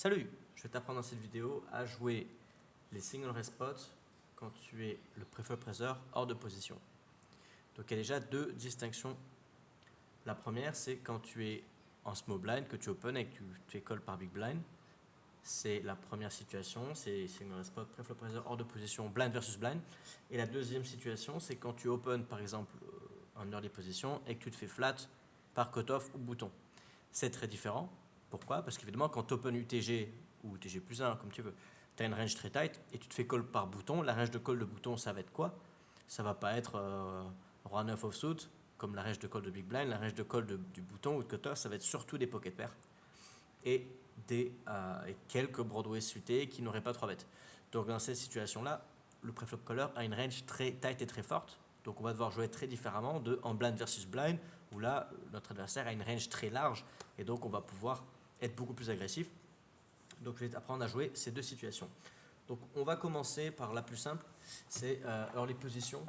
Salut, je vais t'apprendre dans cette vidéo à jouer les single raise pots quand tu es le preflop raiser hors de position. Donc il y a déjà deux distinctions. La première, c'est quand tu es en small blind, que tu open et que tu es call par big blind. C'est la première situation, c'est single raise pot, preflop raiser hors de position, blind versus blind. Et la deuxième situation, c'est quand tu open par exemple en early position et que tu te fais flat par cutoff ou bouton. C'est très différent. Pourquoi? Parce qu'évidemment, quand tu open UTG ou UTG plus 1, comme tu veux, tu as une range très tight et tu te fais call par bouton. La range de call de bouton, ça va être quoi? Ça va pas être roi 9 offsuit, comme la range de call de big blind. La range de call du bouton ou de cutoff, ça va être surtout des pocket pairs et quelques Broadway suités qui n'auraient pas 3 bêtes. Donc dans cette situation-là, le preflop caller a une range très tight et très forte. Donc on va devoir jouer très différemment de en blind versus blind, où là, notre adversaire a une range très large, et donc on va pouvoir être beaucoup plus agressif. Donc je vais t'apprendre à jouer ces deux situations. Donc on va commencer par la plus simple, c'est early position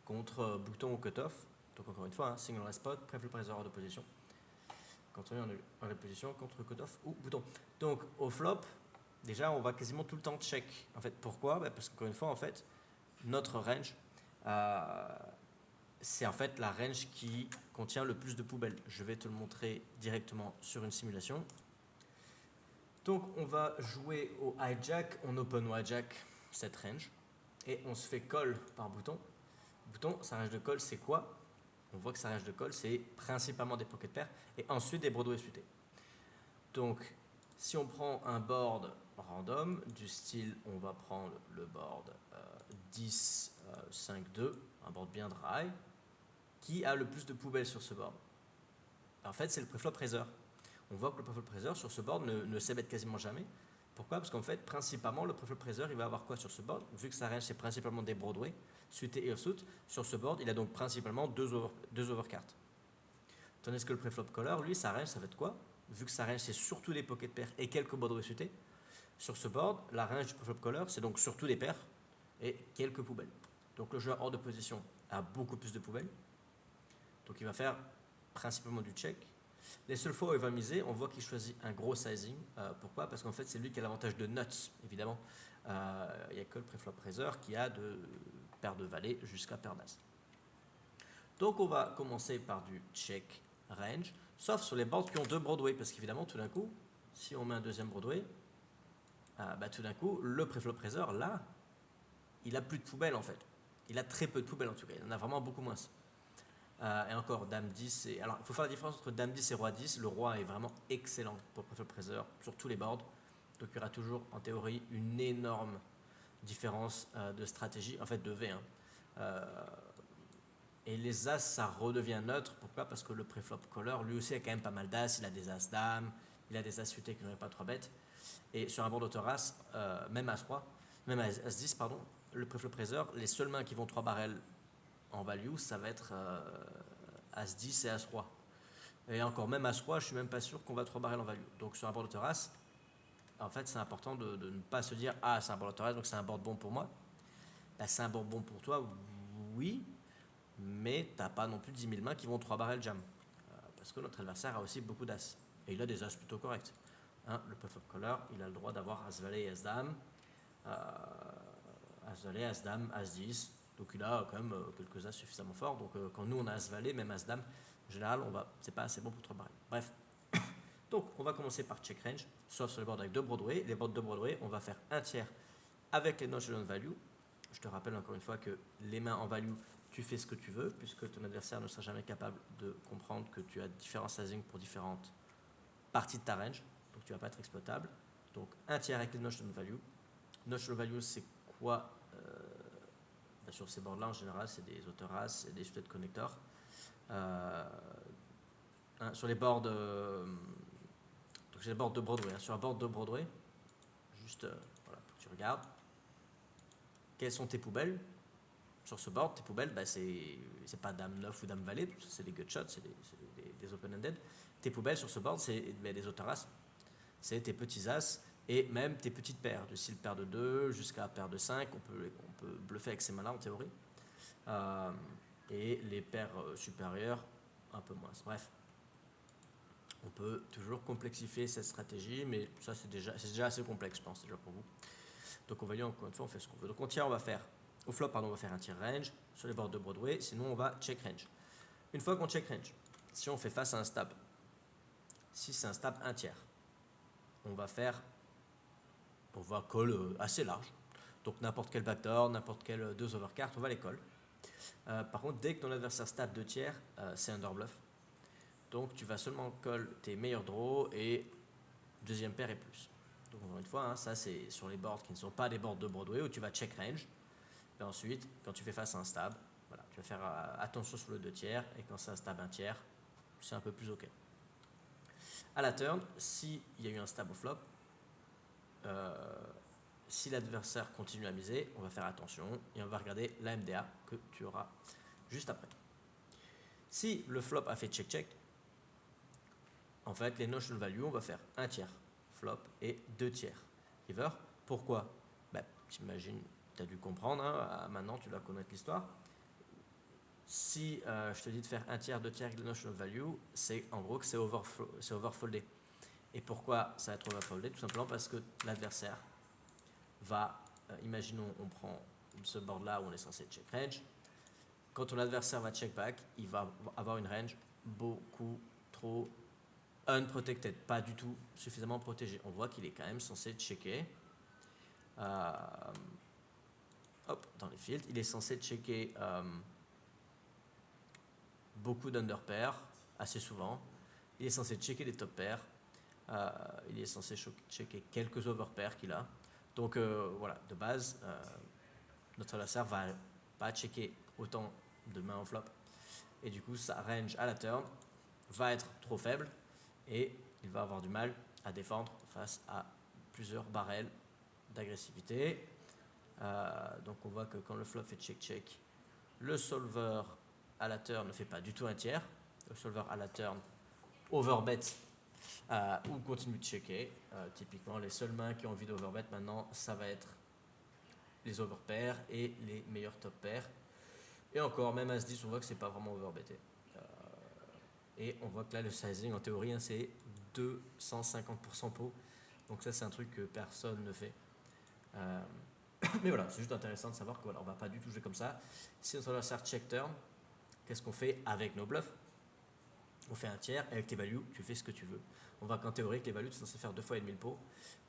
contre bouton ou cutoff. Donc encore une fois, hein, single raise pot, preflop raiser hors de position. Quand on est en la position contre cutoff ou bouton. Donc au flop, déjà on va quasiment tout le temps check. En fait, pourquoi? Parce qu'encore une fois, en fait, notre range, c'est en fait la range qui contient le plus de poubelles. Je vais te le montrer directement sur une simulation. Donc on va jouer au hijack, on open au hijack cette range et on se fait call par bouton. Bouton, sa range de call c'est quoi? On voit que sa range de call c'est principalement des pocket pairs et ensuite des Broadway suités. Donc si on prend un board random du style, on va prendre le board 10, 5, 2, un board bien dry, qui a le plus de poubelles sur ce board? En fait, c'est le preflop raiser. On voit que le preflop raiser sur ce board ne s'ébête quasiment jamais. Pourquoi? Parce qu'en fait, principalement, le preflop raiser, il va avoir quoi sur ce board? Vu que sa range, c'est principalement des Broadway, suités et offsuit, sur ce board, il a donc principalement deux overcards. Tandis que le preflop caller, lui, sa range, ça va être quoi? Vu que sa range, c'est surtout des pocket pairs et quelques Broadway suités, sur ce board, la range du preflop caller, c'est donc surtout des paires et quelques poubelles. Donc le joueur hors de position a beaucoup plus de poubelles. Donc il va faire principalement du check. Les seules fois où il va miser, on voit qu'il choisit un gros sizing. Pourquoi? Parce qu'en fait, c'est lui qui a l'avantage de nuts, évidemment. Il n'y a que le preflop raiser qui a de paire de valet jusqu'à paire d'as. Donc on va commencer par du check range, sauf sur les boards qui ont deux Broadway, parce qu'évidemment, tout d'un coup, si on met un deuxième Broadway, tout d'un coup, le preflop raiser, là, il a plus de poubelles en fait. Il a très peu de poubelles en tout cas, il en a vraiment beaucoup moins. Et encore, Dame 10, alors il faut faire la différence entre Dame 10 et Roi 10. Le Roi est vraiment excellent pour preflop raiser sur tous les boards. Donc il y aura toujours en théorie une énorme différence de stratégie, en fait de V. Et les As, ça redevient neutre. Pourquoi? Parce que le preflop caller, lui aussi, a quand même pas mal d'As. Il a des As-Dame, il a des As suités qui n'auraient pas 3 bêtes. Et sur un board d'auteur-As, même As-Roi, même As-10, pardon, le preflop raiser, les seules mains qui vont 3 barrels en value, ça va être As-10 et As-Roi. Et encore, même As-Roi, je suis même pas sûr qu'on va 3 barrels en value. Donc sur un board d'auteur-As, en fait, c'est important de ne pas se dire ah, c'est un board d'auteur-As, donc c'est un board bon pour moi. C'est un board bon pour toi, oui, mais t'as pas non plus 10 000 mains qui vont 3 barrels jam. Parce que notre adversaire a aussi beaucoup d'As. Et il a des As plutôt corrects. Le preflop caller, il a le droit d'avoir As-Valet et As-Dame. As-Valet, As-Dame, As-10. Donc il a quand même quelques As suffisamment forts. Donc quand nous on a As-Valet, même As-Dame, en général, c'est pas assez bon pour 3 barrels. Bref. Donc on va commencer par check range, sauf sur les boards avec 2 Broadway. Les boards de Broadway, on va faire un tiers avec les notches de non-value. Je te rappelle encore une fois que les mains en value, tu fais ce que tu veux, puisque ton adversaire ne sera jamais capable de comprendre que tu as différents sizing pour différentes parties de ta range. Donc tu ne vas pas être exploitable. Donc un tiers avec les notches de non-value. Notch de non-value, c'est quoi? Sur ces boards-là, en général, c'est des auto-as, c'est des suites de connecteurs. Sur les boards, donc j'ai les boards de Broadway. Sur un board de Broadway, juste voilà, pour que tu regardes. Quelles sont tes poubelles? Sur ce board, tes poubelles, c'est pas Dame 9 ou Dame Valet, c'est des gut shots, c'est des open-ended. Tes poubelles sur ce board, c'est des auto-as, c'est tes petits as et même tes petites paires, du style paire de 2 jusqu'à paire de 5, on peut bluffer avec ces mains-là en théorie. Et les paires supérieures, un peu moins. Bref. On peut toujours complexifier cette stratégie, mais ça c'est déjà assez complexe, je pense, déjà pour vous. Donc au value, encore une fois, on fait ce qu'on veut. Donc au flop, on va faire un tier range sur les bords de Broadway, sinon on va check range. Une fois qu'on check range, si on fait face à un stab, si c'est un stab un tiers, on va call assez large. Donc n'importe quel backdoor, n'importe quel 2 overcards, on va les call. Par contre, dès que ton adversaire stab 2 tiers, c'est underbluff. Donc tu vas seulement call tes meilleurs draws et deuxième paire et plus. Donc encore une fois, ça c'est sur les boards qui ne sont pas des boards de Broadway où tu vas check range. Et ensuite, quand tu fais face à un stab, voilà, tu vas faire attention sur le 2 tiers, et quand c'est un stab 1 tiers, c'est un peu plus ok. À la turn, s'il y a eu un stab au flop, si l'adversaire continue à miser, on va faire attention et on va regarder la MDA que tu auras juste après. Si le flop a fait check-check, en fait, les notional value, on va faire un tiers flop et 2 tiers river. Pourquoi? T'imagines, tu as dû comprendre, maintenant tu dois connaître l'histoire. Si je te dis de faire un tiers, 2 tiers avec le notional value, c'est en gros que c'est overfoldé. Et pourquoi ça va être overfoldé? Tout simplement parce que l'adversaire va, imaginons on prend ce board là où on est censé check range, quand ton adversaire va check back, il va avoir une range beaucoup trop unprotected, pas du tout suffisamment protégé. On voit qu'il est quand même censé checker dans les fields, il est censé checker beaucoup d'underpairs assez souvent, il est censé checker des top pairs, il est censé checker quelques overpairs qu'il a. Donc voilà, de base, notre adversaire va pas checker autant de mains en flop. Et du coup, sa range à la turn va être trop faible et il va avoir du mal à défendre face à plusieurs barrels d'agressivité. Donc on voit que quand le flop fait check-check, le solver à la turn ne fait pas du tout un tiers. Le solver à la turn overbet ou continue de checker. Typiquement, les seules mains qui ont envie d'overbet maintenant, ça va être les overpairs et les meilleurs top pairs. Et encore, même As-10, on voit que c'est pas vraiment overbetté. Et on voit que là, le sizing, en théorie, c'est 250% pot. Donc ça, c'est un truc que personne ne fait. Mais voilà, c'est juste intéressant de savoir qu'on ne va pas du tout jouer comme ça. Si notre adversaire check turn, qu'est-ce qu'on fait avec nos bluffs? On fait un tiers, et avec tes values, tu fais ce que tu veux. On voit qu'en théorie, les values, tu es censé faire 2 fois et demi le pot.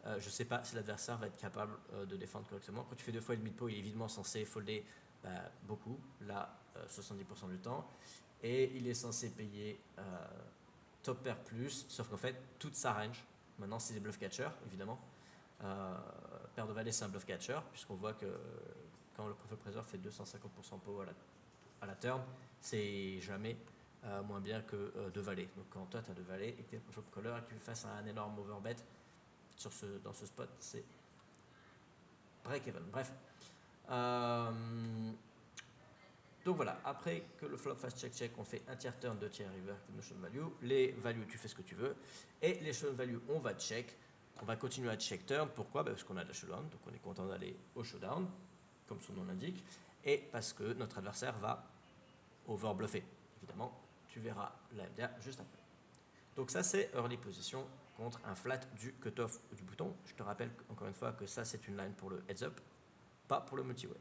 Je ne sais pas si l'adversaire va être capable de défendre correctement. Quand tu fais 2 fois et demi le pot, il est évidemment censé folder beaucoup, là, 70% du temps. Et il est censé payer top pair plus, sauf qu'en fait, toute sa range, maintenant c'est des bluff catchers, évidemment. Paire de valet, c'est un bluff catcher, puisqu'on voit que quand le profil pressure fait 250% pot à la turn, c'est jamais moins bien que 2 valets. Donc quand toi tu as 2 valets et que tu es flop caller et que tu fasses un énorme overbet dans ce spot, c'est break-even. Bref. Donc voilà, après que le flop fasse check-check, on fait un tiers turn, 2 tiers river, notion value. Les values, tu fais ce que tu veux. Et les show value, on va check. On va continuer à check turn. Pourquoi? Parce qu'on a de la showdown, donc on est content d'aller au showdown, comme son nom l'indique. Et parce que notre adversaire va overbluffer. Évidemment, tu verras la MDA juste après. Donc ça, c'est early position contre un flat du cutoff du bouton. Je te rappelle encore une fois que ça, c'est une line pour le heads up, pas pour le multi-way.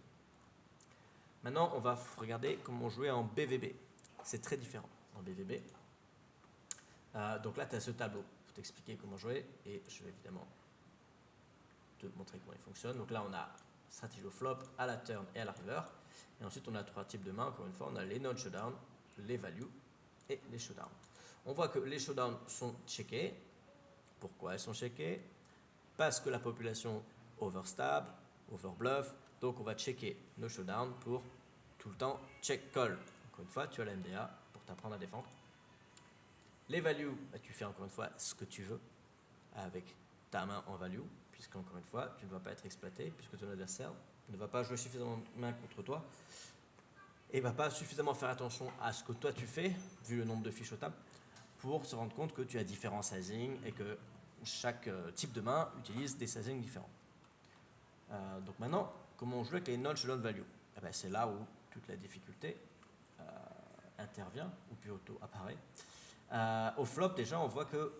Maintenant, on va regarder comment jouer en BVB. C'est très différent en BVB. Donc là, tu as ce tableau pour t'expliquer comment jouer. Et je vais évidemment te montrer comment il fonctionne. Donc là, on a stratégie au flop, à la turn et à la river. Et ensuite, on a 3 types de mains. Encore une fois, on a les non-showdown, les value et les showdown. On voit que les showdowns sont checkés. Pourquoi elles sont checkées? Parce que la population overstab, overbluff. Donc on va checker nos showdowns pour tout le temps check call. Encore une fois, tu as la MDA pour t'apprendre à défendre. Les values, tu fais encore une fois ce que tu veux avec ta main en value, puisque encore une fois, tu ne vas pas être exploité, puisque ton adversaire ne va pas jouer suffisamment de mains contre toi et va pas suffisamment faire attention à ce que toi tu fais, vu le nombre de fiches au table, pour se rendre compte que tu as différents sizing et que chaque type de main utilise des sizings différents. Donc maintenant, comment on joue avec les non-showdown value? C'est là où toute la difficulté intervient, ou plutôt apparaît. Au flop, déjà, on voit que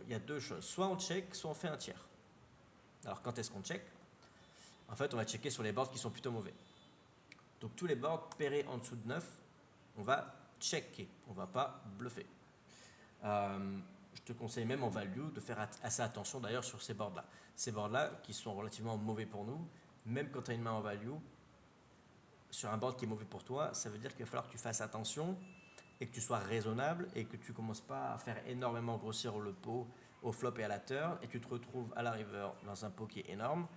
il y a deux choses. Soit on check, soit on fait un tiers. Alors, quand est-ce qu'on check? En fait, on va checker sur les boards qui sont plutôt mauvais. Donc, tous les boards pairés en dessous de 9, on va checker. On ne va pas bluffer. Je te conseille même en value de faire assez attention d'ailleurs sur ces boards-là. Ces boards-là qui sont relativement mauvais pour nous, même quand tu as une main en value, sur un board qui est mauvais pour toi, ça veut dire qu'il va falloir que tu fasses attention et que tu sois raisonnable et que tu ne commences pas à faire énormément grossir le pot au flop et à la turn et tu te retrouves à la river dans un pot qui est énorme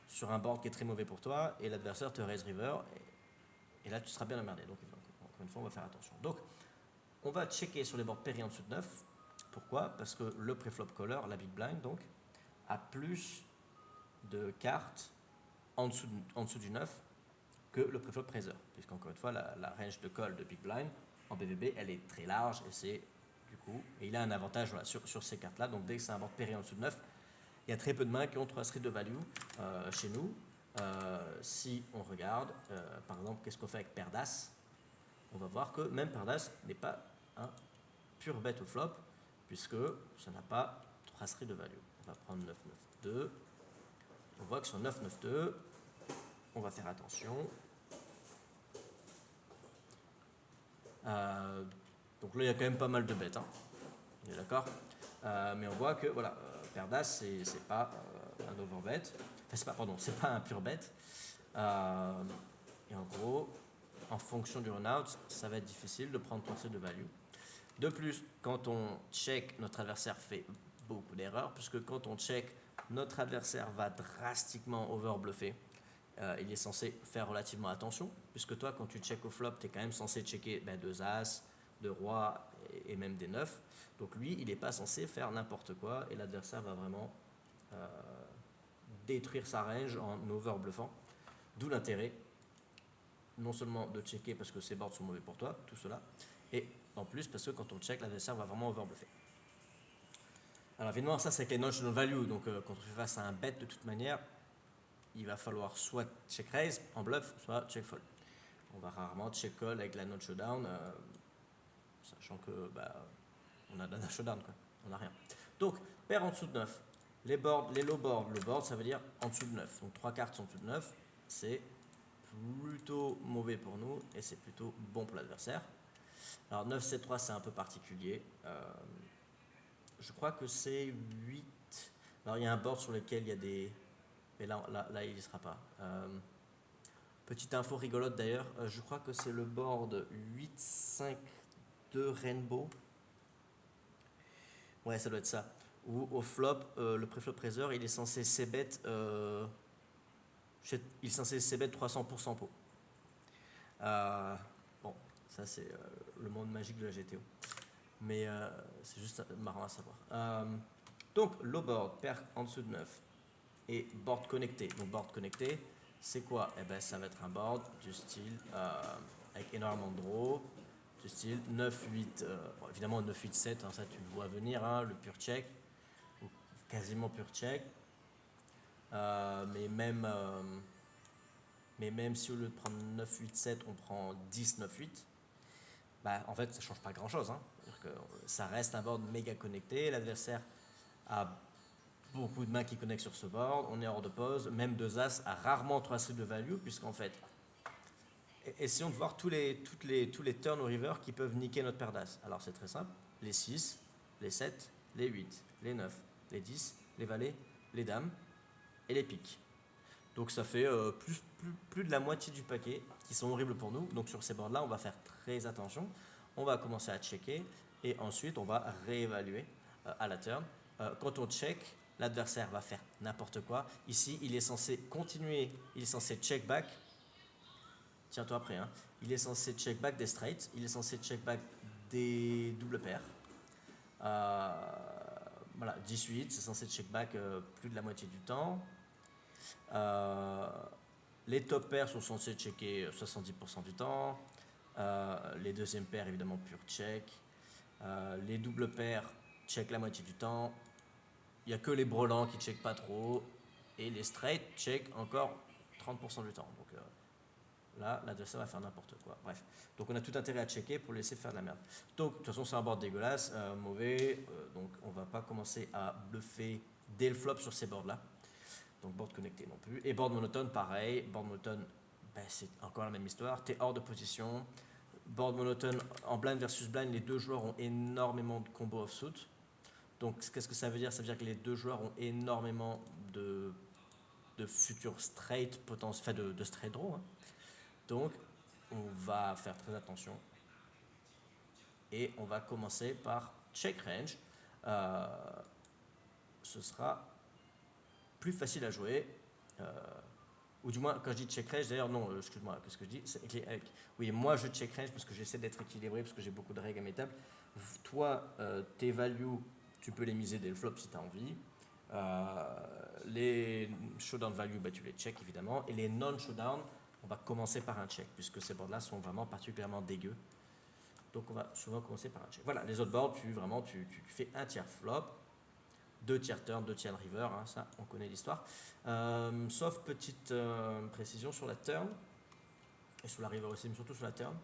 sur un board qui est très mauvais pour toi et l'adversaire te raise river et là tu seras bien emmerdé. Donc encore une fois on va faire attention. Donc on va checker sur les boards pairés en dessous de 9. Pourquoi? Parce que le pré-flop caller, la big blind donc, a plus de cartes en dessous du 9 que le pré-flop raiser. Puisqu'encore une fois, la range de call de big blind en BVB, elle est très large et c'est du coup, et il a un avantage voilà, sur ces cartes-là. Donc dès que c'est un board pairé en dessous de 9, il y a très peu de mains qui ont 3 streets de value chez nous. Si on regarde, par exemple, qu'est-ce qu'on fait avec paire d'as, on va voir que même paire d'as n'est pas un pur bet au flop, puisque ça n'a pas 3 streets de value. On va prendre 9-9-2. On voit que sur 9-9-2, on va faire attention. Donc là, il y a quand même pas mal de bêtes. Hein. On est d'accord mais on voit que voilà, paire d'as, c'est pas un overbet. Enfin, c'est pas un pur bet. Et en gros, en fonction du run-out, ça va être difficile de prendre 3 streets de value. De plus, quand on check, notre adversaire fait beaucoup d'erreurs, puisque quand on check, notre adversaire va drastiquement overbluffer. Il est censé faire relativement attention, puisque toi, quand tu check au flop, tu es quand même censé checker deux as, deux rois et même des 9. Donc lui, il n'est pas censé faire n'importe quoi, et l'adversaire va vraiment détruire sa range en overbluffant. D'où l'intérêt, non seulement de checker parce que ces boards sont mauvais pour toi, tout cela, et en plus parce que quand on check, l'adversaire va vraiment overbluffer. Alors évidemment, ça c'est avec les notional value, donc quand on fait face à un bet de toute manière, il va falloir soit check raise en bluff, soit check fold. On va rarement check call avec la note showdown, sachant que on a de la showdown, quoi. On n'a rien. Donc, paire en dessous de 9. Les boards, les low boards, le board ça veut dire en dessous de 9. Donc 3 cartes en dessous de 9, c'est plutôt mauvais pour nous et c'est plutôt bon pour l'adversaire. Alors 9-7-3 c'est un peu particulier. Je crois que c'est 8. Alors il y a un board sur lequel il y a des... Mais là il n'y sera pas. Petite info rigolote d'ailleurs, je crois que c'est le board 8-5-2 Rainbow. Ouais, ça doit être ça. Ou au flop, le pré-flop raiser, il est censé c-bet, il est censé c-bet 300% pot. Bon, ça c'est le monde magique de la GTO. Mais c'est juste marrant à savoir. Donc, low board, paire en dessous de 9 et board connecté. Donc, board connecté, c'est quoi? Eh ben, ça va être un board du style avec énormément de draw, du style 9-8, bon, évidemment 9-8-7, hein, ça tu le vois venir, hein, le pur check, ou quasiment pur check. Mais même si au lieu de prendre 9-8-7, on prend 10-9-8, en fait ça ne change pas grand chose. Hein. Que ça reste un board méga connecté, l'adversaire a beaucoup de mains qui connectent sur ce board, on est hors de pause, même 2 as a rarement 3 streets de value, puisqu'en fait, essayons de voir tous les turns au river qui peuvent niquer notre paire d'as. Alors c'est très simple, les 6, les 7, les 8, les 9, les 10, les valets, les dames et les piques. Donc ça fait plus de la moitié du paquet qui sont horribles pour nous. Donc sur ces boards-là, on va faire très attention. On va commencer à checker et ensuite on va réévaluer à la turn. Quand on check, l'adversaire va faire n'importe quoi. Ici, il est censé continuer, il est censé check back. Tiens-toi après, hein. Il est censé check back des straights, il est censé check back des doubles paires. Voilà, 18, c'est censé check back plus de la moitié du temps. Les top pairs sont censés checker 70% du temps. Les deuxièmes paires, évidemment, pur check. Les doubles paires check la moitié du temps. Il n'y a que les brelans qui check pas trop. Et les straight check encore 30% du temps. Donc, là, l'adversaire va faire n'importe quoi. Bref. Donc on a tout intérêt à checker pour le laisser faire de la merde. Donc de toute façon, c'est un board dégueulasse, mauvais. Donc on va pas commencer à bluffer dès le flop sur ces boards-là. Donc board connecté non plus. Et board monotone, pareil. Board monotone, ben, c'est encore la même histoire. Tu es hors de position. Board monotone en blind versus blind, les deux joueurs ont énormément de combos offsuit. Donc qu'est-ce que ça veut dire? Ça veut dire que les deux joueurs ont énormément de futurs straight potentiels, de straight draw. Hein. Donc on va faire très attention. Et on va commencer par check range. Ce sera plus facile à jouer. Ou du moins, quand je dis check range, d'ailleurs, non, excuse-moi, qu'est-ce que je dis? Oui, moi je check range parce que j'essaie d'être équilibré, parce que j'ai beaucoup de règles à mes tables. Toi, tes values, tu peux les miser dès le flop si tu as envie. Les showdown values, bah, tu les check évidemment. Et les non-showdown, on va commencer par un check, puisque ces boards-là sont vraiment particulièrement dégueux. Donc on va souvent commencer par un check. Voilà, les autres boards, tu fais un tiers flop, 2 tiers turn, 2 tiers river, hein, ça on connaît l'histoire. Sauf petite précision sur la turn, et sur la river aussi, mais surtout sur la turn.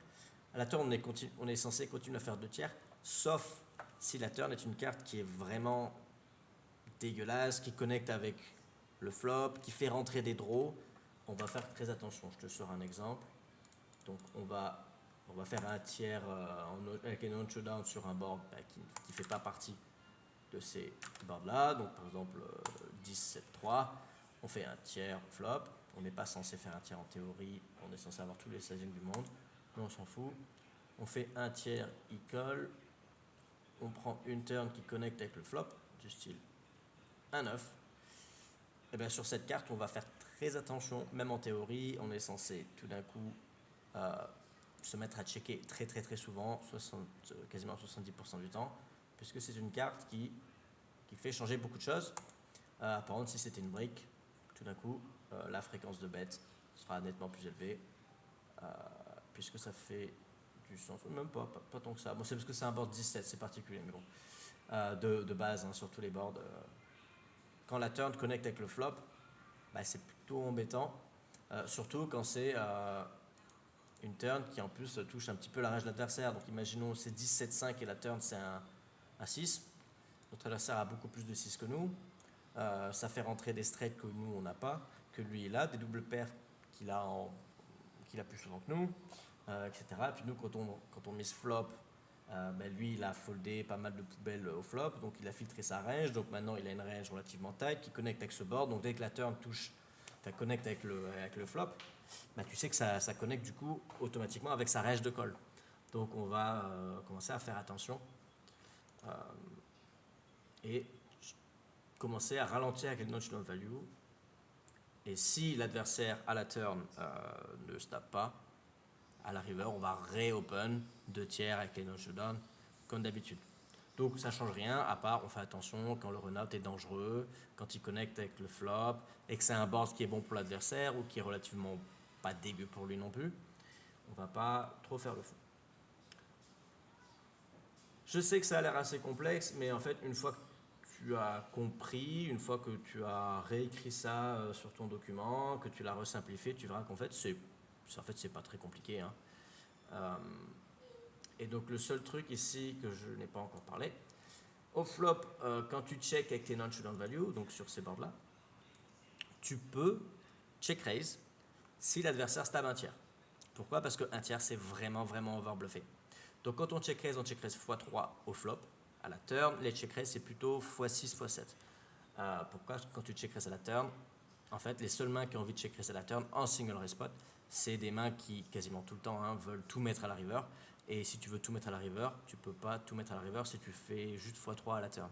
À la turn, on est censé continuer à faire 2 tiers, sauf si la turn est une carte qui est vraiment dégueulasse, qui connecte avec le flop, qui fait rentrer des draws. On va faire très attention, je te sors un exemple. Donc on va faire un tiers avec un non-showdown sur un board qui ne fait pas partie de ces boards-là. Donc par exemple 10-7-3, on fait un tiers flop. On n'est pas censé faire un tiers en théorie, on est censé avoir tous les sizings du monde, mais on s'en fout. On fait un tiers, il colle. On prend une turn qui connecte avec le flop, du style 1-9. Et bien sur cette carte, on va faire très attention, même en théorie, on est censé tout d'un coup se mettre à checker très très très souvent, quasiment 70% du temps, puisque c'est une carte qui fait changer beaucoup de choses. Par exemple, si c'était une brique, tout d'un coup, la fréquence de bet sera nettement plus élevée, puisque ça fait du sens, même pas tant que ça. Bon, c'est parce que c'est un board 17, c'est particulier, mais bon, de base, hein, sur tous les boards. Quand la turn connecte avec le flop, bah, c'est plutôt embêtant, surtout quand c'est une turn qui en plus touche un petit peu la range de l'adversaire. Donc imaginons c'est 10-7-5 et la turn c'est un 6. Notre adversaire a beaucoup plus de 6 que nous. Ça fait rentrer des straights que nous on n'a pas, que lui il a, des doubles paires qu'il a plus souvent que nous, etc. Et puis nous quand on mise flop, ben lui il a foldé pas mal de poubelles au flop, donc il a filtré sa range, donc maintenant il a une range relativement tight qui connecte avec ce board, donc dès que la turn connecte avec le flop, ben tu sais que ça connecte du coup automatiquement avec sa range de call. Donc on va commencer à faire attention et commencer à ralentir avec les non-showdown value. Et si l'adversaire à la turn ne se tape pas, à la river, on va re-open 2 tiers avec les non-showdown comme d'habitude. Donc ça ne change rien, à part on fait attention quand le run-out est dangereux, quand il connecte avec le flop, et que c'est un board qui est bon pour l'adversaire ou qui est relativement pas dégueu pour lui non plus. On va pas trop faire le fou. Je sais que ça a l'air assez complexe, mais en fait, une fois que tu as compris, une fois que tu as réécrit ça sur ton document, que tu l'as resimplifié, tu verras qu'en fait, c'est pas très compliqué. Hein. Et donc, le seul truc ici que je n'ai pas encore parlé, au flop, quand tu check avec tes non-showdown value, donc sur ces boards-là, tu peux check raise si l'adversaire stab un tiers. Pourquoi? Parce qu'un tiers, c'est vraiment, vraiment overbluffé. Donc quand on check raise x3 au flop. À la turn, les check raise c'est plutôt x6, x7. Pourquoi? Quand tu check raise à la turn, en fait, les seules mains qui ont envie de check raise à la turn en single raise spot, c'est des mains qui, quasiment tout le temps, hein, veulent tout mettre à la river. Et si tu veux tout mettre à la river, tu peux pas tout mettre à la river si tu fais juste x3 à la turn.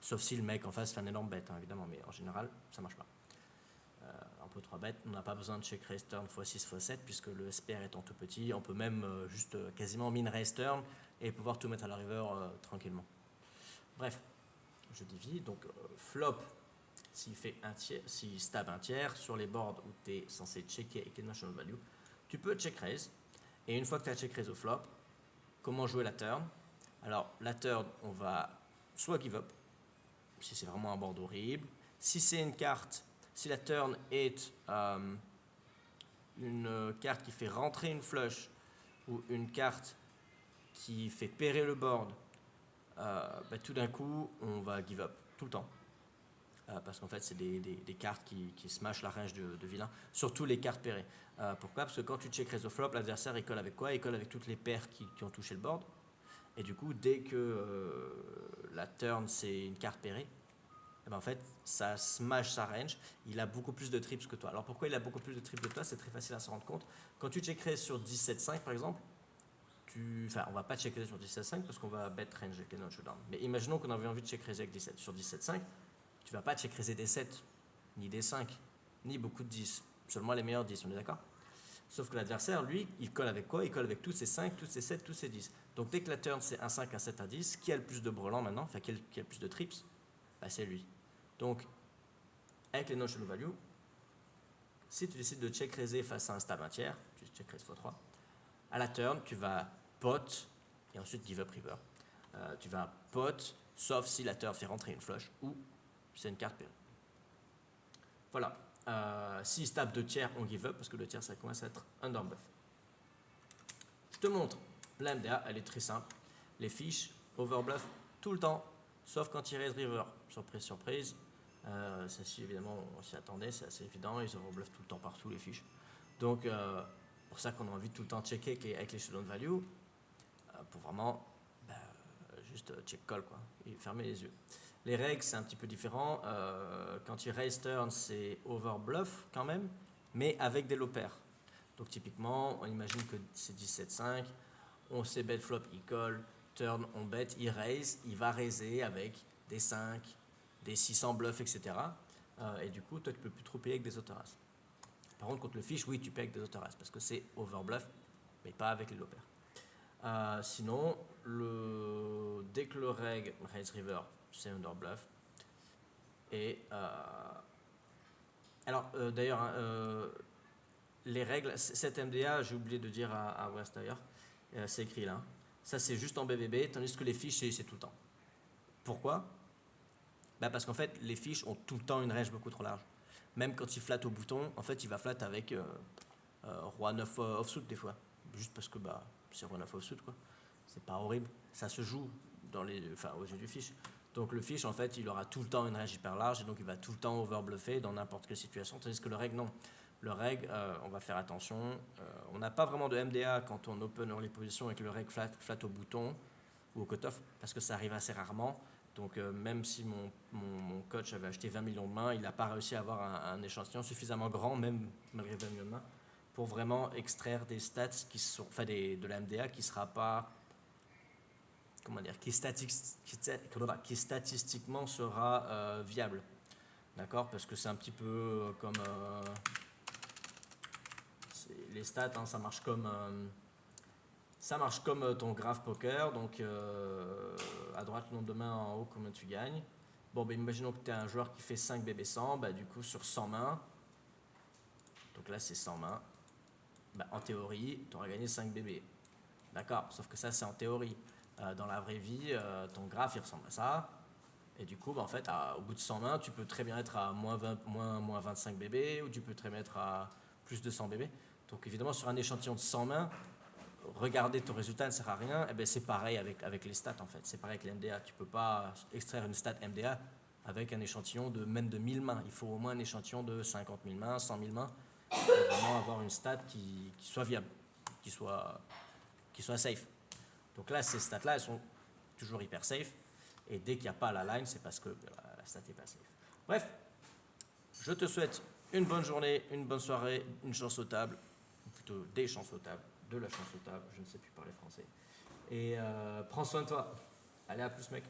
Sauf si le mec en face fait un énorme bet, hein, évidemment, mais en général, ça marche pas. On peut 3 bêtes, on n'a pas besoin de check raise turn x6, x7 puisque le SPR étant tout petit, on peut même juste quasiment min raise turn et pouvoir tout mettre à la river tranquillement. Bref, je divise, donc flop s'il stab un tiers sur les boards où tu es censé checker avec les national value, tu peux check raise et une fois que tu as check raise au flop, comment jouer la turn? Alors la turn, on va soit give up si c'est vraiment un board horrible, si c'est une carte. Si la turn est une carte qui fait rentrer une flush ou une carte qui fait pairer le board, tout d'un coup, on va give up tout le temps. Parce qu'en fait, c'est des cartes qui smash la range de vilain, surtout les cartes pairées. Pourquoi? Parce que quand tu check raise the flop, l'adversaire il colle avec quoi? Il colle avec toutes les paires qui ont touché le board. Et du coup, dès que la turn c'est une carte pairée, en fait, ça smash sa range. Il a beaucoup plus de trips que toi. Alors pourquoi il a beaucoup plus de trips que toi? C'est très facile à se rendre compte. Quand tu check raise sur 17-5 par exemple, on va pas check raise sur 17-5 parce qu'on va bet range avec les non showdown. Mais imaginons qu'on avait envie de check raise avec 17 sur 17-5. Tu vas pas check raiser des 7, ni des 5, ni beaucoup de 10. Seulement les meilleurs 10, on est d'accord? Sauf que l'adversaire, lui, il colle avec quoi? Il colle avec tous ses 5, tous ses 7, tous ses 10. Donc dès que la turn c'est un 5, un 7, un 10, qui a le plus de brelans maintenant? Enfin, qui a le plus de trips? C'est lui. Donc, avec les no-show value, si tu décides de check raiser face à un stab un tiers, tu check raise x3, à la turn, tu vas pot et ensuite give up river. Tu vas pot, sauf si la turn fait rentrer une flush ou c'est une carte pairée. Voilà. Si stab 2 tiers, on give up parce que le tiers ça commence à être under bluff. Je te montre. La MDA, elle est très simple. Les fiches, overbluff tout le temps, sauf quand il raise river. Surprise, surprise. Celle-ci, évidemment, on s'y attendait, c'est assez évident. Ils overbluff tout le temps partout, les fiches. Donc, pour ça qu'on a envie de tout le temps checker avec les showdown value, pour vraiment juste check call, quoi, et fermer les yeux. Les règles, c'est un petit peu différent. Quand il raise turn, c'est overbluff quand même, mais avec des low pairs. Donc, typiquement, on imagine que c'est 17-5. On sait bet flop, il colle. Turn, on bet, il raise. Il va raiser avec des 5, des 600 bluffs, etc. Et du coup, toi, tu ne peux plus trop payer avec des autoras. Par contre, contre le fiche, oui, tu payes avec des autoras parce que c'est overbluff, mais pas avec les low pairs. Sinon, dès que le reg raise river, c'est underbluff. Et d'ailleurs, les règles, cette MDA, j'ai oublié de dire à West d'ailleurs, c'est écrit là. Ça, c'est juste en BBB, tandis que les fiches, c'est tout le temps. Pourquoi? Parce qu'en fait, les fiches ont tout le temps une range beaucoup trop large. Même quand il flatte au bouton, en fait, il va flatter avec Roi 9 offsuit des fois. Juste parce que c'est Roi 9 offsuit, quoi. C'est pas horrible. Ça se joue aux yeux du fiche. Donc le fiche, en fait, il aura tout le temps une range hyper large et donc il va tout le temps overbluffer dans n'importe quelle situation. Tandis que le reg, non. Le reg, on va faire attention. On n'a pas vraiment de MDA quand on open early position et que le reg flatte au bouton ou au cutoff, parce que ça arrive assez rarement. Donc même si mon coach avait acheté 20 millions de mains, il n'a pas réussi à avoir un échantillon suffisamment grand, même malgré 20 millions de mains, pour vraiment extraire des stats qui sont, de la MDA qui ne sera pas, qui statistiquement sera viable. D'accord? Parce que c'est un petit peu comme les stats, hein, ça marche comme ton graph poker. Donc à droite, le nombre de mains, en haut, combien tu gagnes. Bon, imaginons que tu es un joueur qui fait 5 BB100, du coup sur 100 mains, donc là c'est 100 mains, en théorie, tu auras gagné 5 BB. D'accord? Sauf que ça c'est en théorie. Dans la vraie vie, ton graph il ressemble à ça. Et du coup, en fait, au bout de 100 mains, tu peux très bien être à moins 25 BB, ou tu peux très bien être à plus de 100 BB. Donc évidemment, sur un échantillon de 100 mains, regarder ton résultat ne sert à rien. C'est pareil avec les stats, en fait. C'est pareil avec l'MDA. Tu ne peux pas extraire une stat MDA avec un échantillon de même de 1000 mains. Il faut au moins un échantillon de 50 000 mains, 100 000 mains, pour vraiment avoir une stat qui soit viable, qui soit safe. Donc là, ces stats-là, elles sont toujours hyper safe. Et dès qu'il n'y a pas la line, c'est parce que la stat n'est pas safe. Bref, je te souhaite une bonne journée, une bonne soirée, une chance aux tables, ou plutôt des chances aux tables, de la chance aux tables, je ne sais plus parler français. Et prends soin de toi. Allez, à plus mec.